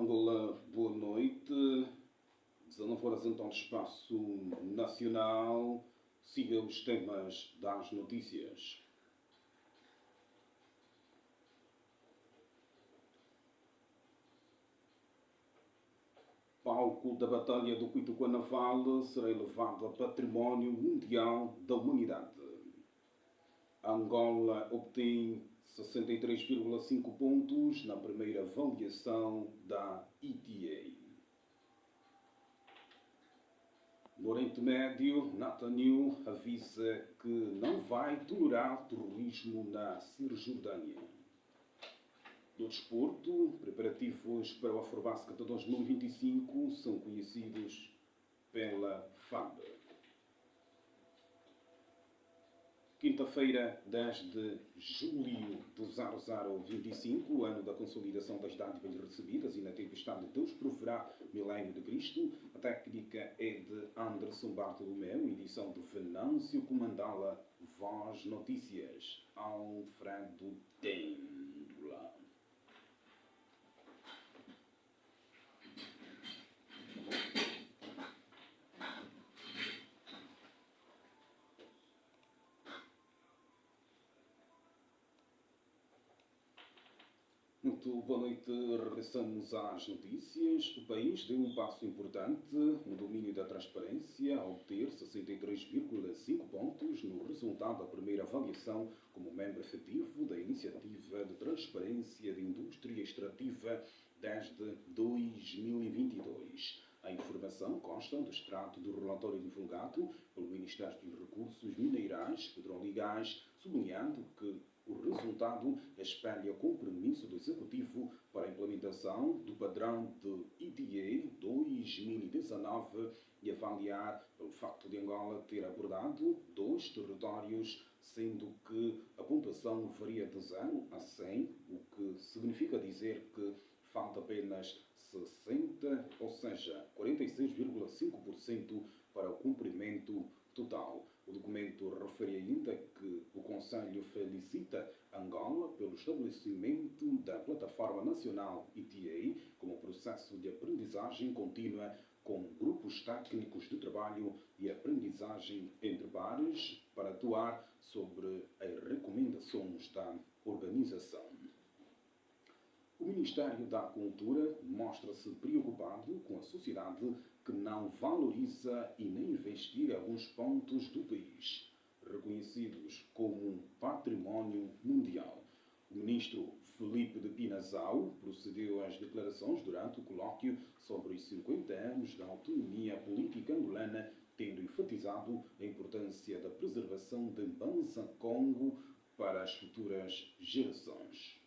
Angola, boa noite. 19 horas então de espaço nacional. Siga os temas das notícias. Palco da Batalha do Cuituca Naval será elevado a Património Mundial da Humanidade. Angola obtém 63,5 pontos na primeira avaliação da ETA. No Oriente Médio, Netanyahu avisa que não vai tolerar terrorismo na Cisjordânia. No desporto, preparativos para o Afrobasket 2025 são conhecidos pela FAB. Quinta-feira, 10 de julho de 0025, ano da consolidação das dádivas recebidas e na tempestade Deus proverá milénio de Cristo. A técnica é de Anderson Bartolomeu, edição de Venâncio Comandala, Voz Notícias, Alfredo Tendula. Muito boa noite, regressamos às notícias. O país deu um passo importante no domínio da transparência ao obter 63,5 pontos no resultado da primeira avaliação como membro efetivo da Iniciativa de Transparência de Indústria Extrativa desde 2022. A informação consta do extrato do relatório divulgado pelo Ministério dos Recursos Minerais, Petróleo e Gás, sublinhando que o resultado espelha o compromisso do Executivo para a implementação do padrão de ETA 2019 e avaliar o facto de Angola ter abordado 2 territórios, sendo que a pontuação varia de 0 a 100, o que significa dizer que falta apenas 60, ou seja, 46,5% para o cumprimento total. O documento refere ainda que o Conselho felicita Angola pelo estabelecimento da Plataforma Nacional ETA como processo de aprendizagem contínua com grupos técnicos de trabalho e aprendizagem entre pares para atuar sobre as recomendações da organização. O Ministério da Cultura mostra-se preocupado com a sociedade que não valoriza e nem investiga alguns pontos do país, reconhecidos como património mundial. O ministro Felipe de Pinazao procedeu às declarações durante o colóquio sobre os 50 anos da autonomia política angolana, tendo enfatizado a importância da preservação de Mbanza Congo para as futuras gerações.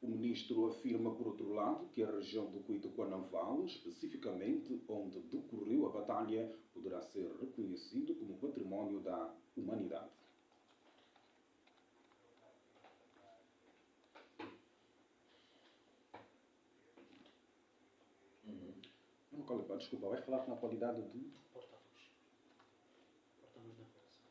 O ministro afirma, por outro lado, que a região do Cuituca Naval, especificamente onde decorreu a batalha, poderá ser reconhecido como património da humanidade. Desculpa, vai falar na qualidade de porta-voz. Porta-voz da Federação.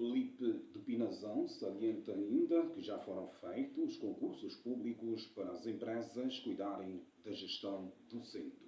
Felipe de Pinazão salienta ainda que já foram feitos concursos públicos para as empresas cuidarem da gestão do centro.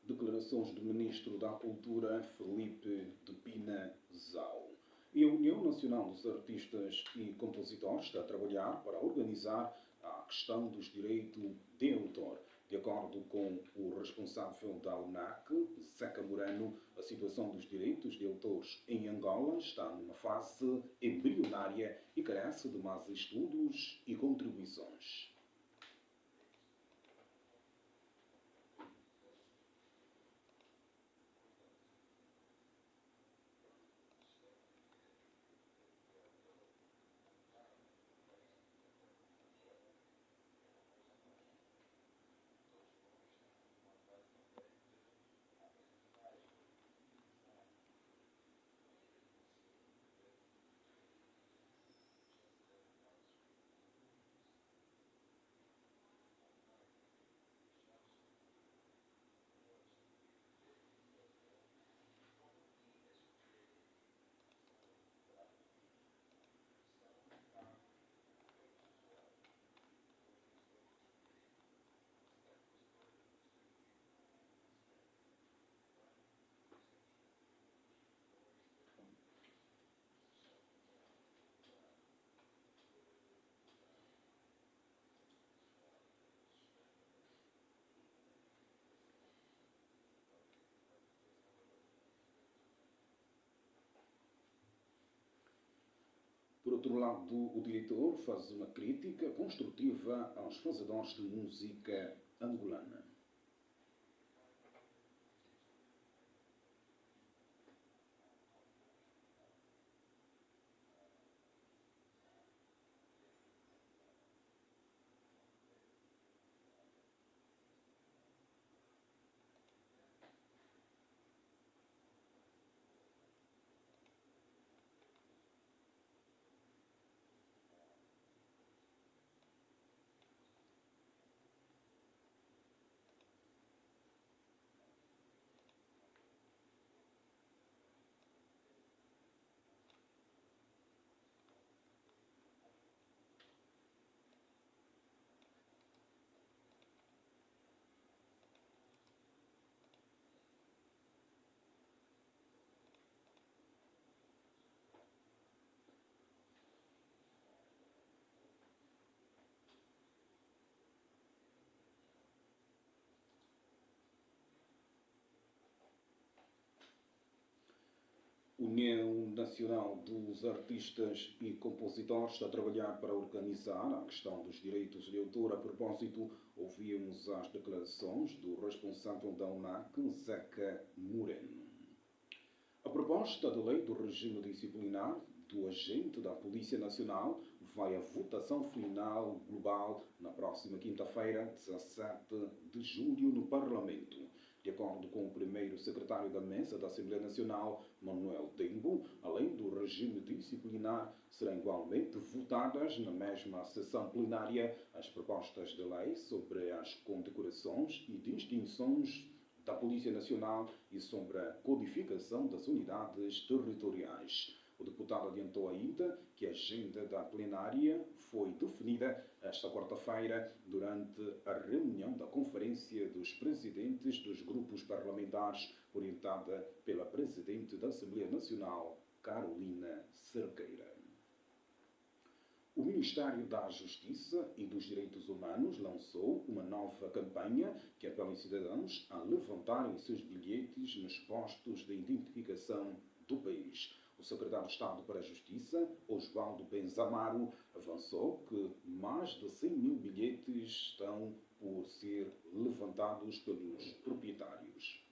Declarações do Ministro da Cultura, Felipe de Pinazão. E a União Nacional dos Artistas e Compositores está a trabalhar para organizar a questão dos direitos de autor. De acordo com o responsável da UNAC, Zeca Moreno, a situação dos direitos de autores em Angola está numa fase embrionária e carece de mais estudos e contribuições. Por outro lado, o diretor faz uma crítica construtiva aos fazedores de música angolana. União Nacional dos Artistas e Compositores está a trabalhar para organizar a questão dos direitos de autor. A propósito, ouvimos as declarações do responsável da UNAC, Zeca Moreno. A proposta de lei do regime disciplinar do agente da Polícia Nacional vai à votação final global na próxima quinta-feira, 17 de julho, no Parlamento. De acordo com o primeiro secretário da Mesa da Assembleia Nacional, Manuel Dembo, além do regime disciplinar, serão igualmente votadas na mesma sessão plenária as propostas de lei sobre as condecorações e distinções da Polícia Nacional e sobre a codificação das unidades territoriais. O deputado adiantou ainda que a agenda da plenária foi definida esta quarta-feira, durante a reunião da Conferência dos Presidentes dos Grupos Parlamentares, orientada pela Presidente da Assembleia Nacional, Carolina Cerqueira. O Ministério da Justiça e dos Direitos Humanos lançou uma nova campanha que apela os cidadãos a levantarem seus bilhetes nos postos de identificação do país. O secretário de Estado para a Justiça, Osvaldo Benzamaro, avançou que mais de 100 mil bilhetes estão por ser levantados pelos proprietários.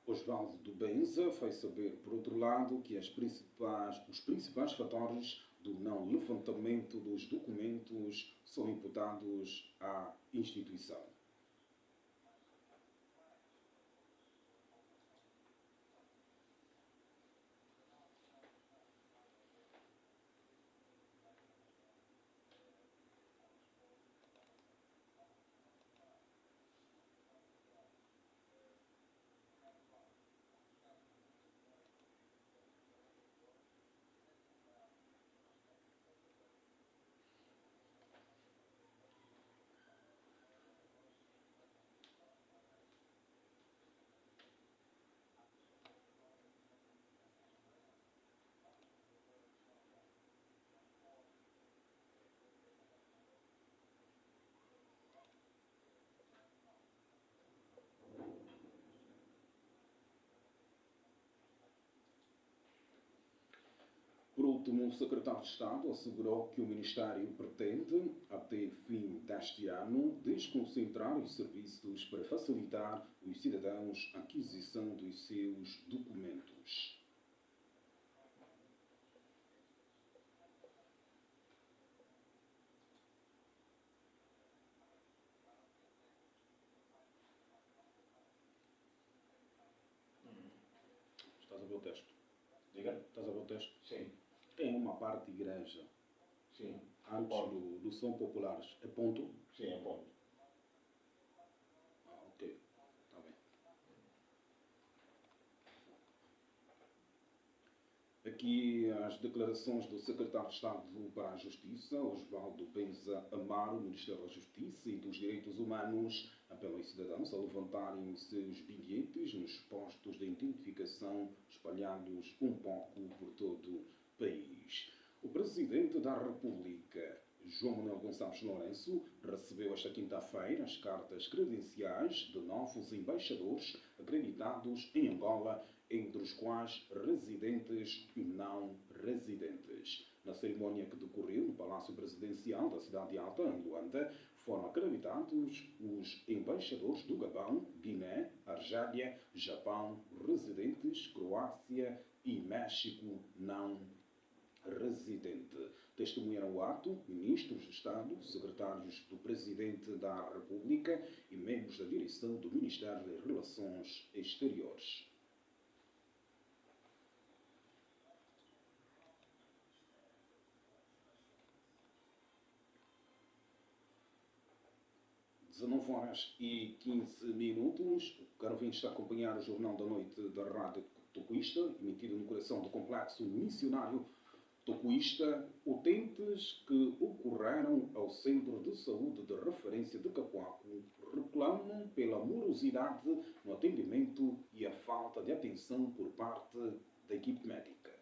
Osvaldo Benza fez saber, por outro lado, que os principais fatores do não levantamento dos documentos são imputados à instituição. Por último, o secretário de Estado assegurou que o Ministério pretende, até fim deste ano, desconcentrar os serviços para facilitar os cidadãos a aquisição dos seus documentos. Estás a ver o texto? Diga? Estás a ver o texto? Sim. Tem uma parte de igreja, Sim. antes do som populares. É ponto? Sim, é ponto. Ah, ok. Está bem. Aqui as declarações do secretário de Estado para a Justiça, Osvaldo Benza Amaro, Ministério da Justiça e dos Direitos Humanos, apelam aos cidadãos a levantarem seus bilhetes nos postos de identificação espalhados um pouco por todo o país. O Presidente da República, João Manuel Gonçalves Lourenço, recebeu esta quinta-feira as cartas credenciais de novos embaixadores acreditados em Angola, entre os quais residentes e não residentes. Na cerimónia que decorreu no Palácio Presidencial da Cidade Alta, em Luanda, foram acreditados os embaixadores do Gabão, Guiné, Argélia, Japão, residentes, Croácia e México não residente. Testemunharam o ato ministros de Estado, secretários do Presidente da República e membros da direção do Ministério das Relações Exteriores. Às 19h15. O caro ouvinte está a acompanhar o Jornal da Noite da Rádio Tocuista, emitido no coração do complexo missionário Tocuista, utentes que ocorreram ao Centro de Saúde de Referência de Capoaco reclamam pela morosidade no atendimento e a falta de atenção por parte da equipe médica.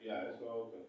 Yeah, it's all okay.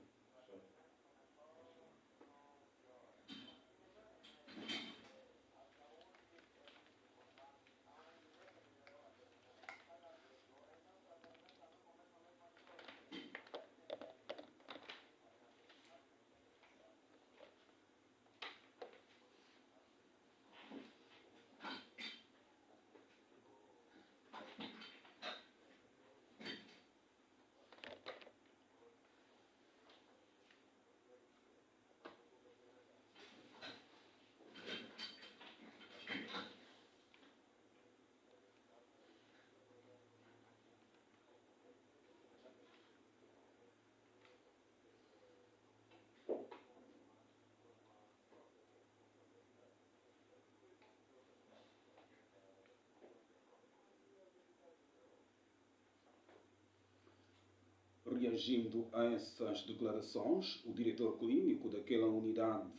reagindo a essas declarações, o diretor clínico daquela unidade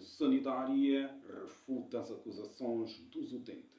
sanitária refuta as acusações dos utentes.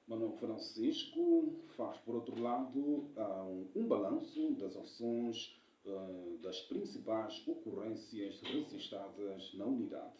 Manuel Francisco faz, por outro lado, um balanço das ações das principais ocorrências registradas na unidade.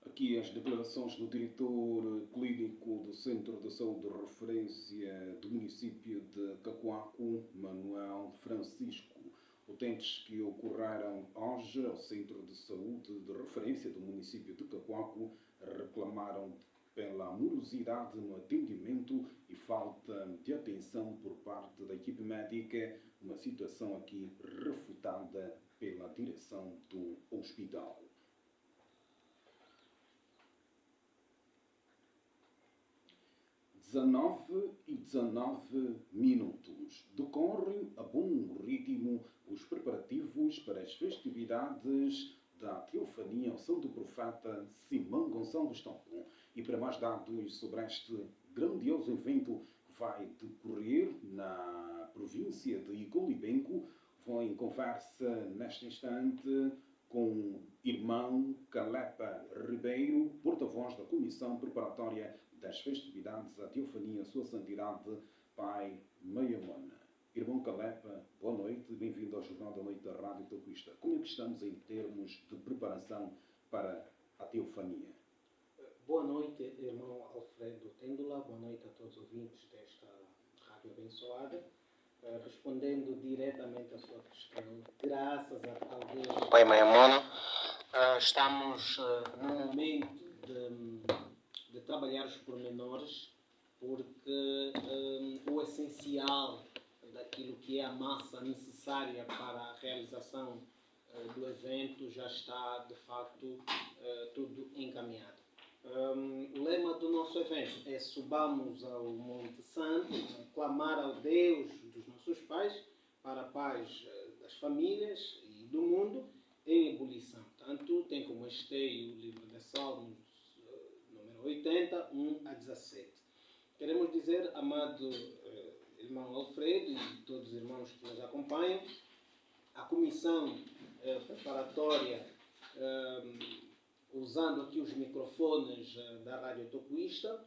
Aqui as declarações do diretor clínico do Centro de Saúde de Referência do município de Cacoaco, Manuel Francisco. Utentes que ocorreram hoje ao Centro de Saúde de Referência do município de Cacoaco reclamaram pela morosidade no atendimento e falta de atenção por parte da equipe médica, uma situação aqui refutada pela direção do hospital. 19h19. Decorrem a bom ritmo os preparativos para as festividades da Teofania ao Santo Profeta Simão Gonçalves Tompom. E para mais dados sobre este grandioso evento que vai decorrer na província de Icolibenco, vou em conversa neste instante com o irmão Calepa Ribeiro, porta-voz da Comissão Preparatória das festividades da Teofania, Sua Santidade, Pai Maiamona. Irmão Calepa, boa noite, bem-vindo ao Jornal da Noite da Rádio Tocuista. Como é que estamos em termos de preparação para a Teofania? Boa noite, irmão Alfredo Têndula, boa noite a todos os ouvintes desta rádio abençoada. Respondendo diretamente à sua questão, graças ao Deus Pai Maiamona, estamos no momento de trabalhar os pormenores, porque o essencial daquilo que é a massa necessária para a realização do evento já está, de facto, tudo encaminhado. O lema do nosso evento é: subamos ao Monte Santo, clamar ao Deus dos nossos pais para a paz das famílias e do mundo em ebulição. Tanto tem como esteio o livro de Salmos, número 80, 1 a 17. Queremos dizer, amado irmão Alfredo e todos os irmãos que nos acompanham, a comissão preparatória, usando aqui os microfones da Rádio Tocuista,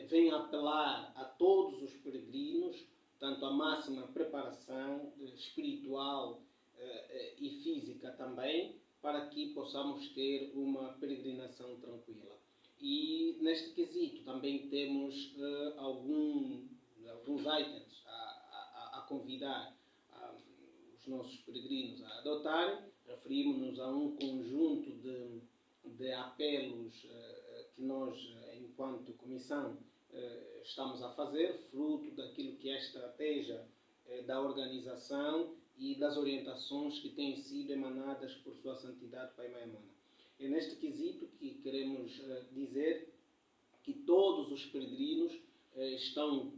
vem apelar a todos os peregrinos, tanto a máxima preparação espiritual e física também, para que possamos ter uma peregrinação tranquila. E neste quesito também temos alguns convidar os nossos peregrinos a adotarem. Referimos-nos a um conjunto de apelos que nós, enquanto comissão, estamos a fazer, fruto daquilo que é a estratégia da organização e das orientações que têm sido emanadas por Sua Santidade Pai Maimona. É neste quesito que queremos dizer que todos os peregrinos estão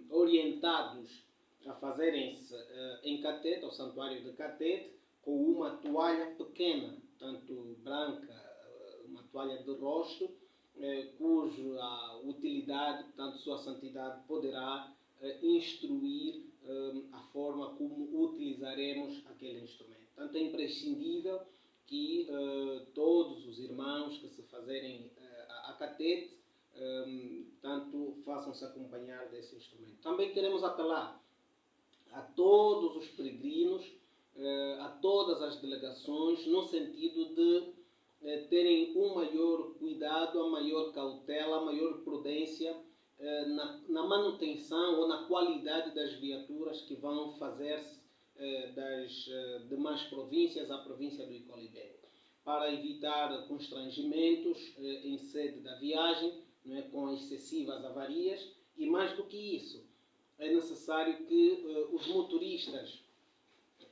orientados a fazerem-se em Catete, ao Santuário de Catete, com uma toalha pequena, tanto branca, uma toalha de rosto, cuja utilidade, portanto, Sua Santidade poderá instruir a forma como utilizaremos aquele instrumento. Portanto, é imprescindível que todos os irmãos que se fazerem a Catete, tanto façam-se acompanhar desse instrumento. Também queremos apelar a todos os peregrinos, a todas as delegações, no sentido de terem um maior cuidado, a maior cautela, a maior prudência na manutenção ou na qualidade das viaturas que vão fazer-se das demais províncias à província do Icolibé, para evitar constrangimentos em sede da viagem, não é, com excessivas avarias, e mais do que isso, é necessário que os motoristas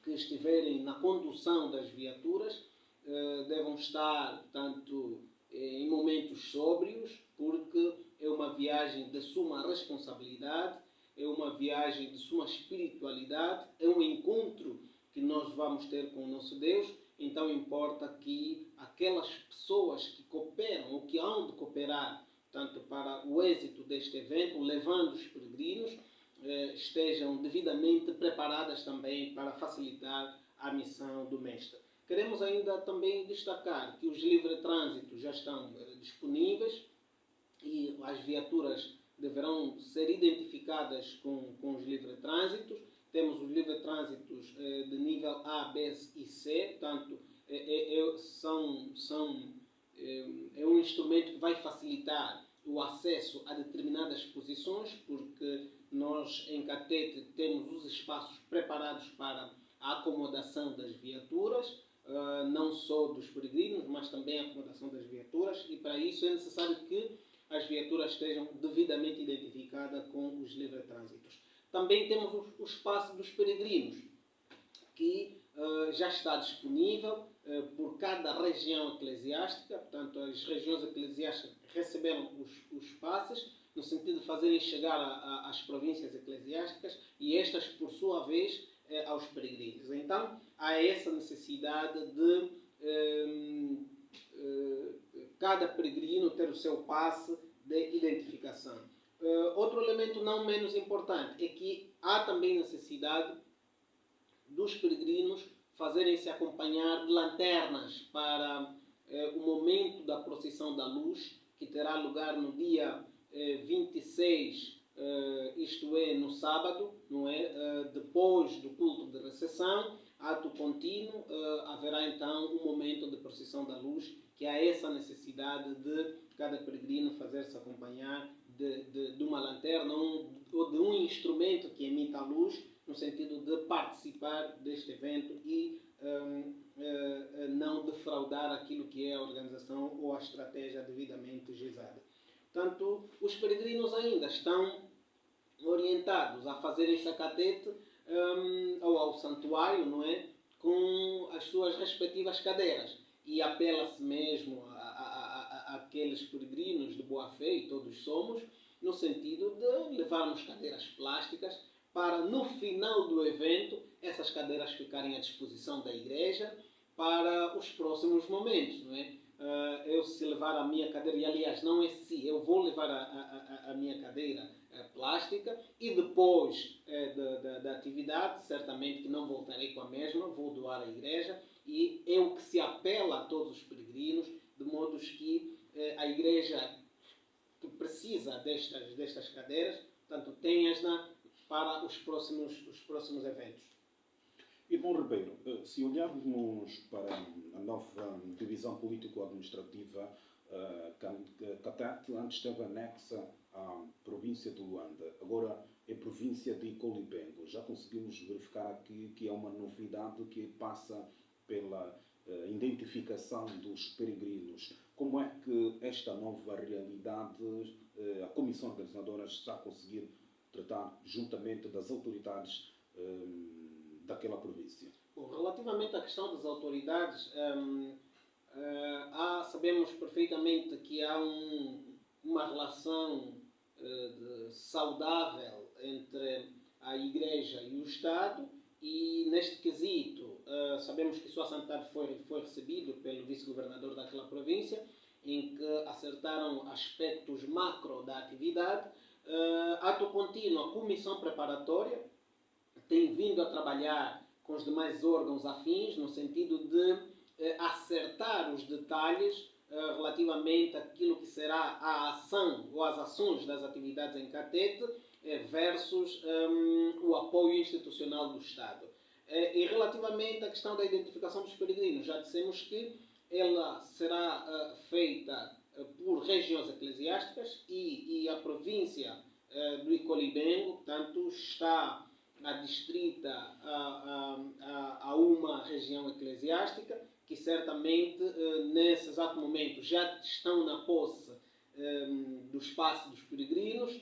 que estiverem na condução das viaturas devam estar, portanto, em momentos sóbrios, porque é uma viagem de suma responsabilidade, é uma viagem de suma espiritualidade, é um encontro que nós vamos ter com o nosso Deus. Então importa que aquelas pessoas que cooperam ou que hão de cooperar, tanto para o êxito deste evento, levando os peregrinos, estejam devidamente preparadas também para facilitar a missão do Mestre. Queremos ainda também destacar que os livres trânsitos já estão disponíveis e as viaturas deverão ser identificadas com os livres trânsitos. Temos os livres trânsitos de nível A, B e C, portanto, é um instrumento que vai facilitar o acesso a determinadas posições, porque nós em Catete temos os espaços preparados para a acomodação das viaturas, não só dos peregrinos, mas também a acomodação das viaturas, e para isso é necessário que as viaturas estejam devidamente identificadas com os livres trânsitos. Também temos o espaço dos peregrinos, que já está disponível por cada região eclesiástica. Portanto, as regiões eclesiásticas receberam os passes, no sentido de fazerem chegar às províncias eclesiásticas, e estas, por sua vez, aos peregrinos. Então, há essa necessidade de cada peregrino ter o seu passe de identificação. Outro elemento não menos importante é que há também necessidade dos peregrinos fazerem-se acompanhar de lanternas para o momento da procissão da luz, que terá lugar no dia 26, isto é, no sábado, não é? Depois do culto de recepção, ato contínuo, haverá então um momento de procissão da luz, que há essa necessidade de cada peregrino fazer-se acompanhar de uma lanterna ou de um instrumento que emita a luz, no sentido de participar deste evento e não defraudar aquilo que é a organização ou a estratégia devidamente gizada. Portanto, os peregrinos ainda estão orientados a fazerem essa catete ou ao santuário, não é? Com as suas respectivas cadeiras. E apela-se mesmo àqueles peregrinos de boa fé, e todos somos, no sentido de levarmos cadeiras plásticas para, no final do evento, essas cadeiras ficarem à disposição da igreja para os próximos momentos, não é? Eu, se levar a minha cadeira, e aliás, não é se, eu vou levar a minha cadeira plástica, e depois da atividade, certamente que não voltarei com a mesma, vou doar à igreja, e é o que se apela a todos os peregrinos, de modo que a igreja que precisa destas cadeiras, portanto, tenhas-na para os próximos eventos. Irmão Ribeiro, se olharmos para a nova divisão político-administrativa, Catete antes esteve anexa a província de Luanda, agora é província de Colibengo. Já conseguimos verificar aqui que é uma novidade que passa pela identificação dos peregrinos. Como é que esta nova realidade a Comissão Organizadora está a conseguir tratar juntamente das autoridades daquela província? Bom, relativamente à questão das autoridades, sabemos perfeitamente que há uma relação saudável entre a Igreja e o Estado, e neste quesito sabemos que Sua Santidade foi recebido pelo vice-governador daquela província, em que acertaram aspectos macro da atividade. Ato contínuo, a comissão preparatória tem vindo a trabalhar com os demais órgãos afins, no sentido de acertar os detalhes relativamente àquilo que será a ação ou as ações das atividades em Catete versus o apoio institucional do Estado. E relativamente à questão da identificação dos peregrinos, já dissemos que ela será feita por regiões eclesiásticas e a província do Icolibengo, portanto, está adstrita a uma região eclesiástica que certamente nesse exato momento já estão na posse do espaço dos peregrinos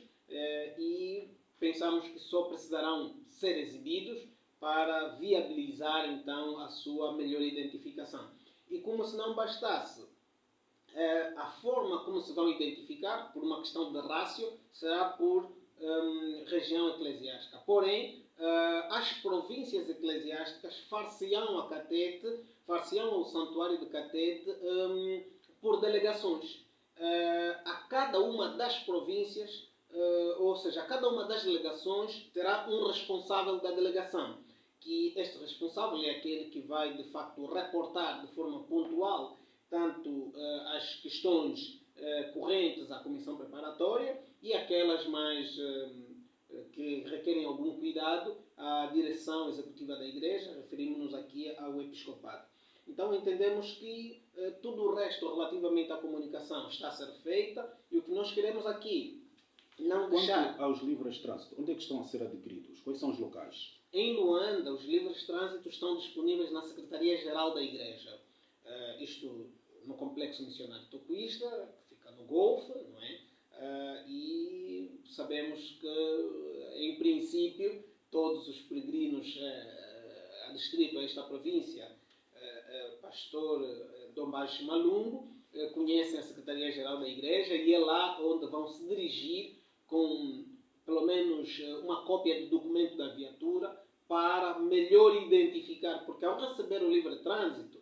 e pensamos que só precisarão ser exibidos para viabilizar então a sua melhor identificação. E como se não bastasse, a forma como se vão identificar, por uma questão de rácio, será por região eclesiástica. Porém, as províncias eclesiásticas far-se-ão a Catete, far-se-ão ao Santuário de Catete por delegações. A cada uma das províncias, ou seja, a cada uma das delegações terá um responsável da delegação, que este responsável é aquele que vai, de facto, reportar de forma pontual tanto as questões correntes à comissão preparatória e aquelas mais que requerem algum cuidado à direção executiva da Igreja, referimos-nos aqui ao Episcopado. Então entendemos que tudo o resto relativamente à comunicação está a ser feita, e o que nós queremos aqui não deixar... Quanto aos livros de trânsito, onde é que estão a ser adquiridos? Quais são os locais? Em Luanda, os livros de trânsito estão disponíveis na Secretaria-Geral da Igreja. Isto no Complexo Missionário Tocuísta, que fica no Golfo, não é? E sabemos que, em princípio, todos os peregrinos adstritos a esta província, pastor Dom Baixo Malungo, conhecem a Secretaria-Geral da Igreja, e é lá onde vão se dirigir com pelo menos uma cópia do documento da viatura para melhor identificar, porque ao receber o livre trânsito,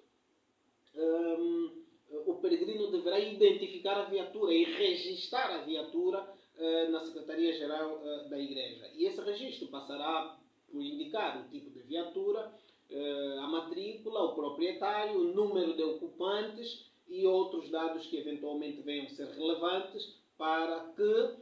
o peregrino deverá identificar a viatura e registrar a viatura na Secretaria-Geral da Igreja. E esse registro passará por indicar o tipo de viatura, a matrícula, o proprietário, o número de ocupantes e outros dados que eventualmente venham a ser relevantes para que,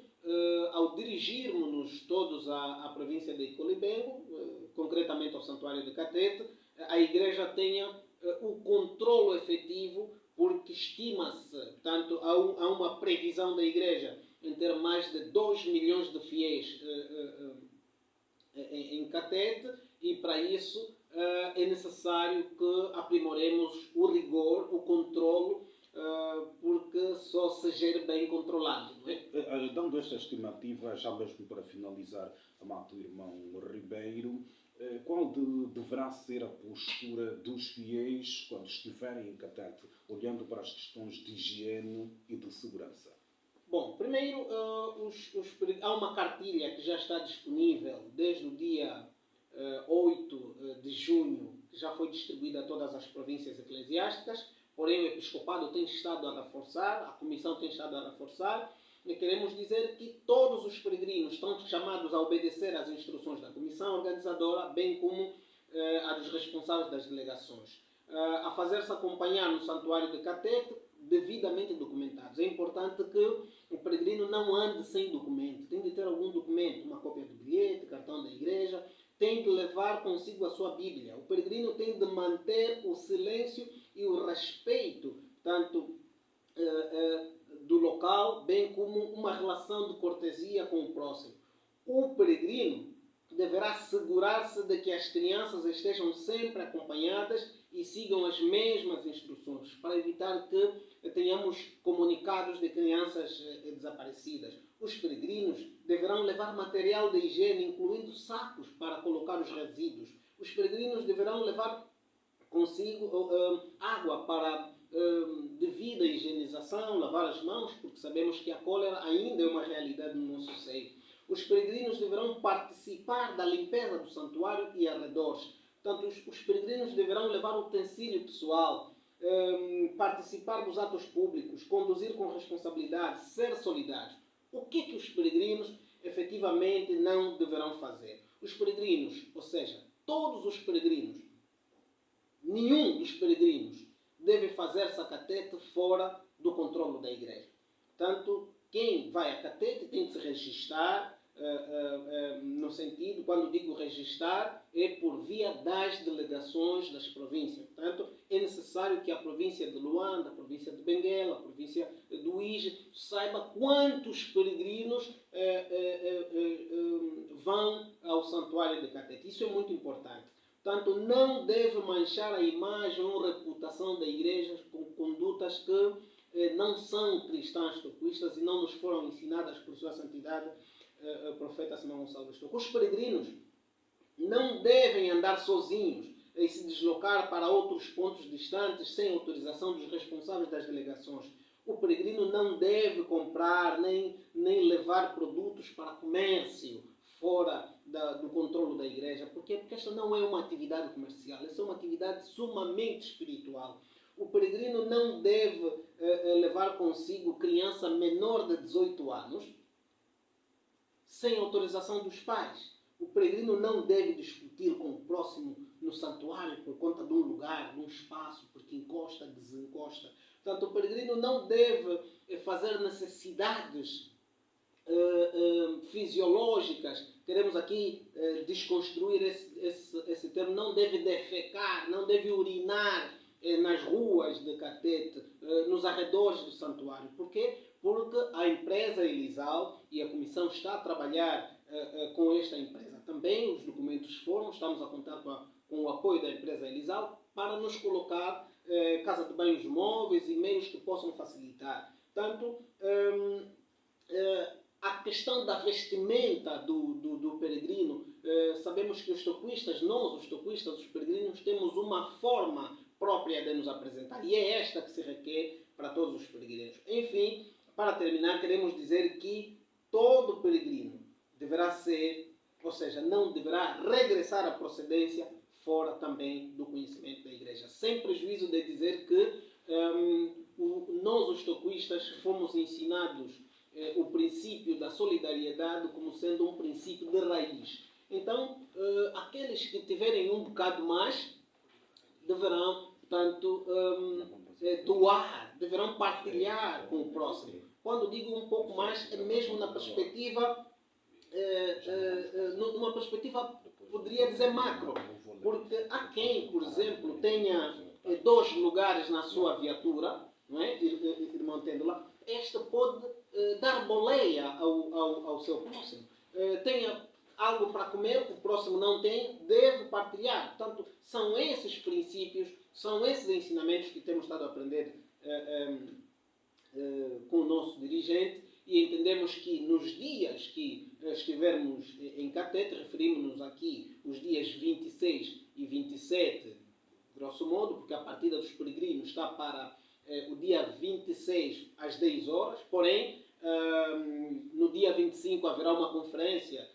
ao dirigirmos-nos todos à província de Icolibengo, concretamente ao Santuário de Catete, a Igreja tenha o controlo efetivo, porque estima-se, portanto, há uma previsão da Igreja em ter mais de 2 milhões de fiéis em Catete, e para isso é necessário que aprimoremos o rigor, o controlo, porque só se gere bem controlado. Não é? Dando esta estimativa, já mesmo para finalizar, amado irmão Ribeiro, qual deverá ser a postura dos fiéis quando estiverem em Catete, olhando para as questões de higiene e de segurança? Bom, primeiro, há uma cartilha que já está disponível desde o dia 8 de junho, que já foi distribuída a todas as províncias eclesiásticas, porém o Episcopado tem estado a reforçar, a Comissão tem estado a reforçar, e queremos dizer que todos os peregrinos estão chamados a obedecer às instruções da Comissão Organizadora, bem como a dos responsáveis das delegações, a fazer-se acompanhar no Santuário de Catete, devidamente documentados. É importante que o peregrino não ande sem documento, tem de ter algum documento, uma cópia do bilhete, cartão da igreja, tem de levar consigo a sua Bíblia. O peregrino tem de manter o silêncio e o respeito, portanto, do local, bem como uma relação de cortesia com o próximo. O peregrino deverá assegurar-se de que as crianças estejam sempre acompanhadas e sigam as mesmas instruções, para evitar que tenhamos comunicados de crianças desaparecidas. Os peregrinos deverão levar material de higiene, incluindo sacos para colocar os resíduos. Os peregrinos deverão levar consigo água para devida higienização, lavar as mãos, porque sabemos que a cólera ainda é uma realidade no nosso seio. Os peregrinos deverão participar da limpeza do santuário e arredores. Portanto, os peregrinos deverão levar utensílio pessoal, participar dos atos públicos, conduzir com responsabilidade, ser solidários. O que os peregrinos efetivamente não deverão fazer? Os peregrinos, ou seja, todos os peregrinos, nenhum dos peregrinos deve fazer essa catete fora do controle da igreja. Portanto, quem vai à catete tem que se registrar, no sentido, quando digo registrar, é por via das delegações das províncias. Portanto, é necessário que a província de Luanda, a província de Benguela, a província do Uíge, saiba quantos peregrinos vão ao santuário de Catete. Isso é muito importante. Portanto, não deve manchar a imagem ou reputação da igreja com condutas que não são cristãs toquistas e não nos foram ensinadas por sua santidade o profeta Simão Gonçalves Toco. Os peregrinos não devem andar sozinhos e se deslocar para outros pontos distantes sem autorização dos responsáveis das delegações. O peregrino não deve comprar nem levar produtos para comércio fora do controle da igreja. Por quê? Porque esta não é uma atividade comercial, essa é uma atividade sumamente espiritual. O peregrino não deve levar consigo criança menor de 18 anos sem autorização dos pais. O peregrino não deve discutir com o próximo no santuário por conta de um lugar, de um espaço, porque encosta, desencosta. Portanto, o peregrino não deve fazer necessidades fisiológicas. Queremos aqui desconstruir esse termo. Não deve defecar, não deve urinar nas ruas de Catete, nos arredores do santuário. Porquê? Porque a empresa Elisal e a comissão está a trabalhar com esta empresa. Também os documentos foram, estamos a contar com o apoio da empresa Elisal para nos colocar casa de banhos móveis e meios que possam facilitar. Portanto, a questão da vestimenta do peregrino, sabemos que os toquistas, nós os toquistas, os peregrinos, temos uma forma própria de nos apresentar e é esta que se requer para todos os peregrinos. Enfim, para terminar, queremos dizer que todo peregrino deverá ser, ou seja, não deverá regressar à procedência fora também do conhecimento da igreja, sem prejuízo de dizer que nós os toquistas fomos ensinados o princípio da solidariedade como sendo um princípio de raiz. Então, aqueles que tiverem um bocado mais deverão, portanto, doar, deverão partilhar com o próximo. Quando digo um pouco mais, é mesmo na perspectiva, numa perspectiva, poderia dizer macro, porque há quem, por exemplo, tenha 2 lugares na sua viatura, não é? Irmão Têndula, esta pode dar boleia ao seu próximo. Tenha algo para comer, o próximo não tem, deve partilhar. Portanto, são esses princípios, são esses ensinamentos que temos estado a aprender com o nosso dirigente e entendemos que nos dias que estivermos em Catete, referimos-nos aqui os dias 26 e 27, grosso modo, porque a partida dos peregrinos está para o dia 26 às 10 horas, porém, no dia 25 haverá uma conferência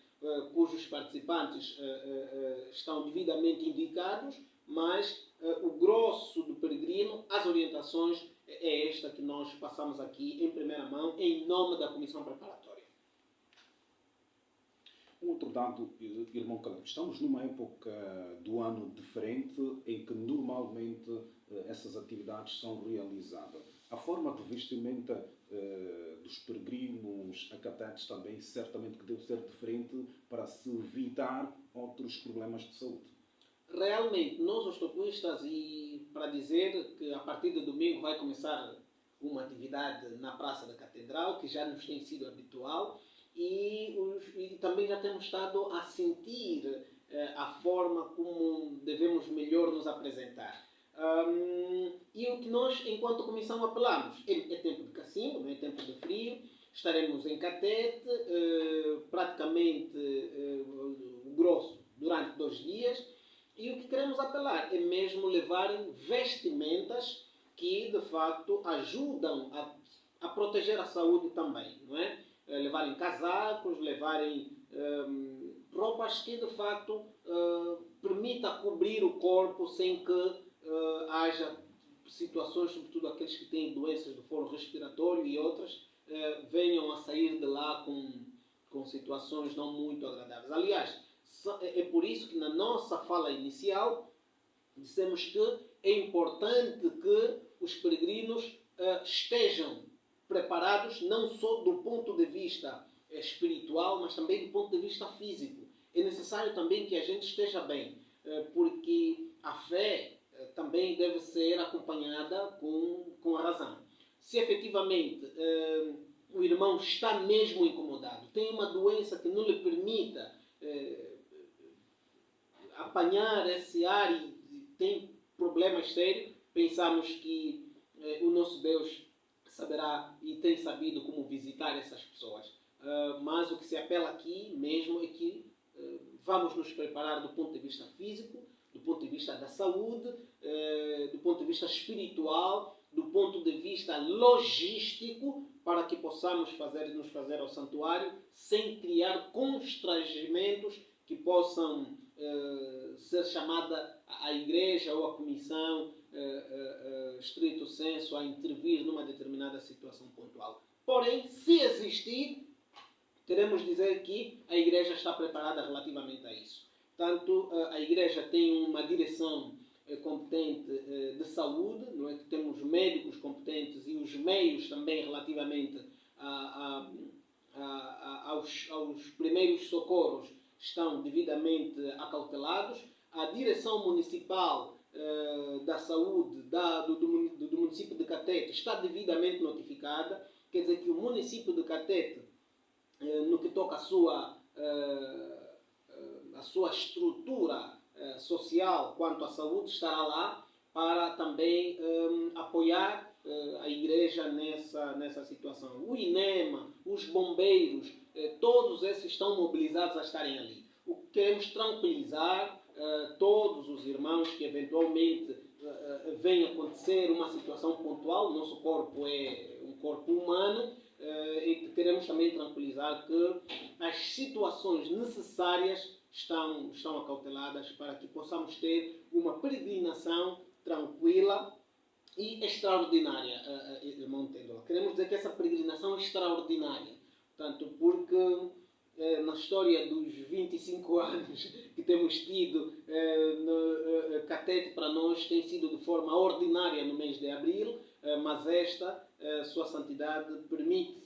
cujos participantes estão devidamente indicados, mas o grosso do peregrino, as orientações, é esta que nós passamos aqui em primeira mão, em nome da Comissão Preparatória. Um outro dado, irmão Caleb, estamos numa época do ano diferente em que normalmente essas atividades são realizadas. A forma de vestimenta dos peregrinos a catetes também certamente que deve ser diferente para se evitar outros problemas de saúde. Realmente, nós os toquistas, e para dizer que a partir de domingo vai começar uma atividade na Praça da Catedral, que já nos tem sido habitual, e também já temos estado a sentir a forma como devemos melhor nos apresentar. E o que nós, enquanto comissão, apelamos é tempo de cacimbo, não é tempo de frio, estaremos em Catete, praticamente o grosso, durante 2 dias, e o que queremos apelar é mesmo levarem vestimentas que, de facto, ajudam a proteger a saúde também, não é? Levarem casacos, levarem roupas que, de facto, permita cobrir o corpo sem que haja situações, sobretudo aqueles que têm doenças do foro respiratório e outras, venham a sair de lá com situações não muito agradáveis. Aliás, é por isso que na nossa fala inicial dissemos que é importante que os peregrinos estejam preparados não só do ponto de vista espiritual, mas também do ponto de vista físico. É necessário também que a gente esteja bem, porque a fé também deve ser acompanhada com a razão. Se efetivamente o irmão está mesmo incomodado, tem uma doença que não lhe permita apanhar esse ar e tem problemas sérios, pensamos que o nosso Deus saberá e tem sabido como visitar essas pessoas. Mas o que se apela aqui mesmo é que vamos nos preparar do ponto de vista físico, do ponto de vista da saúde, do ponto de vista espiritual, do ponto de vista logístico, para que possamos nos fazer ao santuário sem criar constrangimentos que possam ser chamada a igreja ou a comissão, estrito senso, a intervir numa determinada situação pontual. Porém, se existir, queremos dizer que a igreja está preparada relativamente a isso. Portanto, a igreja tem uma direção competente de saúde, não é? Que temos médicos competentes e os meios também relativamente aos primeiros socorros estão devidamente acautelados. A direção municipal da saúde do município de Catete está devidamente notificada. Quer dizer que o município de Catete, no que toca à sua estrutura social quanto à saúde, estará lá para também apoiar a igreja nessa situação. O INEMA, os bombeiros, todos esses estão mobilizados a estarem ali. O que queremos tranquilizar todos os irmãos que eventualmente venha acontecer uma situação pontual. O nosso corpo é um corpo humano, e queremos também tranquilizar que as situações necessárias estão acauteladas para que possamos ter uma peregrinação tranquila e extraordinária, irmão Têndola. Queremos dizer que essa peregrinação é extraordinária, portanto, porque na história dos 25 anos que temos tido, Catete para nós tem sido de forma ordinária no mês de abril, mas esta Sua Santidade permite,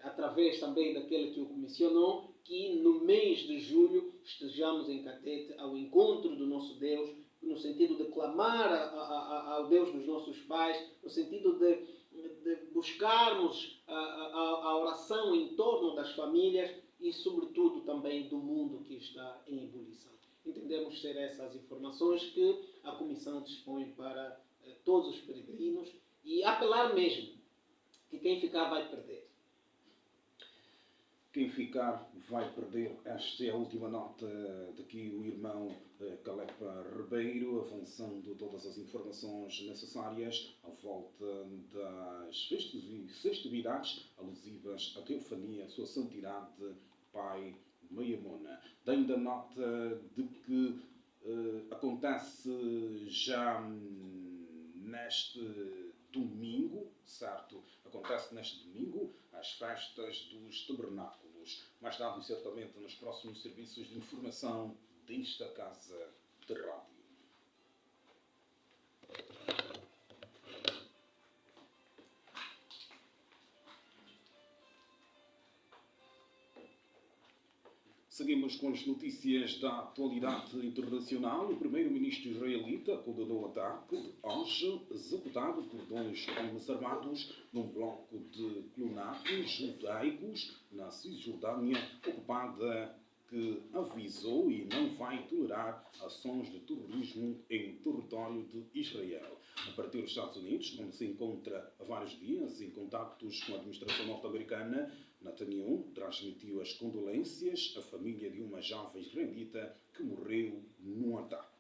através também daquele que o comissionou, que no mês de julho estejamos em Catete ao encontro do nosso Deus, no sentido de clamar ao Deus dos nossos pais, no sentido de buscarmos a oração em torno das famílias e, sobretudo, também do mundo que está em ebulição. Entendemos ser essas informações que a Comissão dispõe para todos os peregrinos e apelar mesmo que quem ficar vai perder. Quem ficar vai perder. Esta é a última nota daqui o irmão Calepa Ribeiro, avançando todas as informações necessárias à volta das festividades alusivas à Teofania, Sua Santidade, Pai Maiamona. Dando a nota de que acontece já neste domingo, certo? Acontece neste domingo as festas dos tabernáculos. Mais tarde, certamente, nos próximos serviços de informação desta casa de rádio. Seguimos com as notícias da atualidade internacional. O primeiro-ministro israelita condenou o ataque de hoje, executado por dois homens armados num bloco de colonatos judaicos na Cisjordânia ocupada, que avisou e não vai tolerar ações de terrorismo em território de Israel. A partir dos Estados Unidos, onde se encontra há vários dias em contactos com a administração norte-americana, Netanyahu transmitiu as condolências à família de uma jovem israelita que morreu num ataque.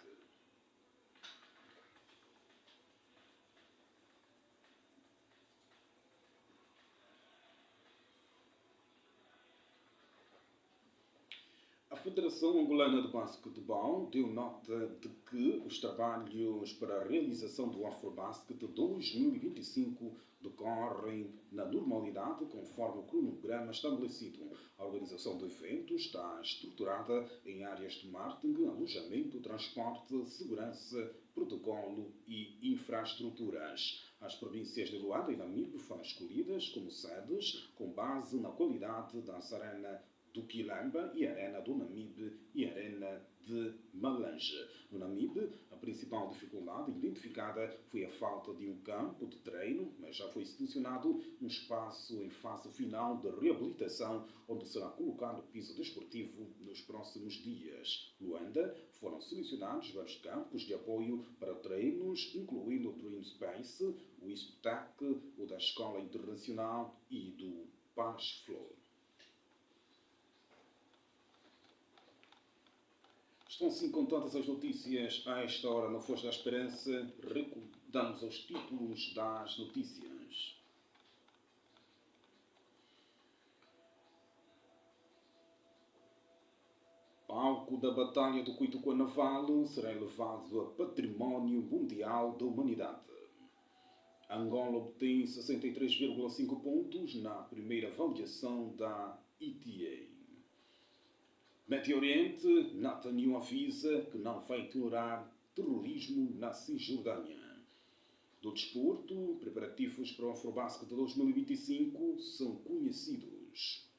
A Federação Angolana de Basquetebol deu nota de que os trabalhos para a realização do Afrobasket 2025 decorrem na normalidade conforme o cronograma estabelecido. A organização do evento está estruturada em áreas de marketing, alojamento, transporte, segurança, protocolo e infraestruturas. As províncias de Luanda e Namibe foram escolhidas como sedes com base na qualidade das arenas do Quilamba e Arena do Namibe e Arena de Malange. No Namibe, a principal dificuldade identificada foi a falta de um campo de treino, mas já foi selecionado um espaço em fase final de reabilitação, onde será colocado piso desportivo nos próximos dias. Luanda, foram selecionados vários campos de apoio para treinos, incluindo o Dream Space, o ISPTAC, o da Escola Internacional e do Paz Flow. Estão assim com todas as notícias a esta hora na Força da Esperança. Recordamos os títulos das notícias. Palco da Batalha do Cuitucua Naval será elevado a Património Mundial da Humanidade. Angola obtém 63,5 pontos na primeira avaliação da ETA. Médio Oriente, Netanyahu avisa que não vai tolerar terrorismo na Cisjordânia. Do desporto, preparativos para o Afrobasket 2025 são conhecidos.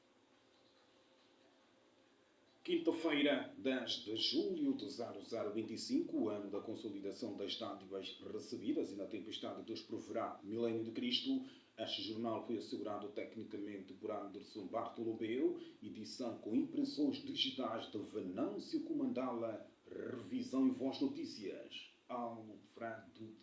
Quinta-feira, 10 de julho de 0025, ano da consolidação das dádivas recebidas e na tempestade Deus proverá, milénio de Cristo. Este jornal foi assegurado tecnicamente por Anderson Bartolomeu, edição com impressões digitais de Venâncio Comandala, revisão e voz notícias, Alfredo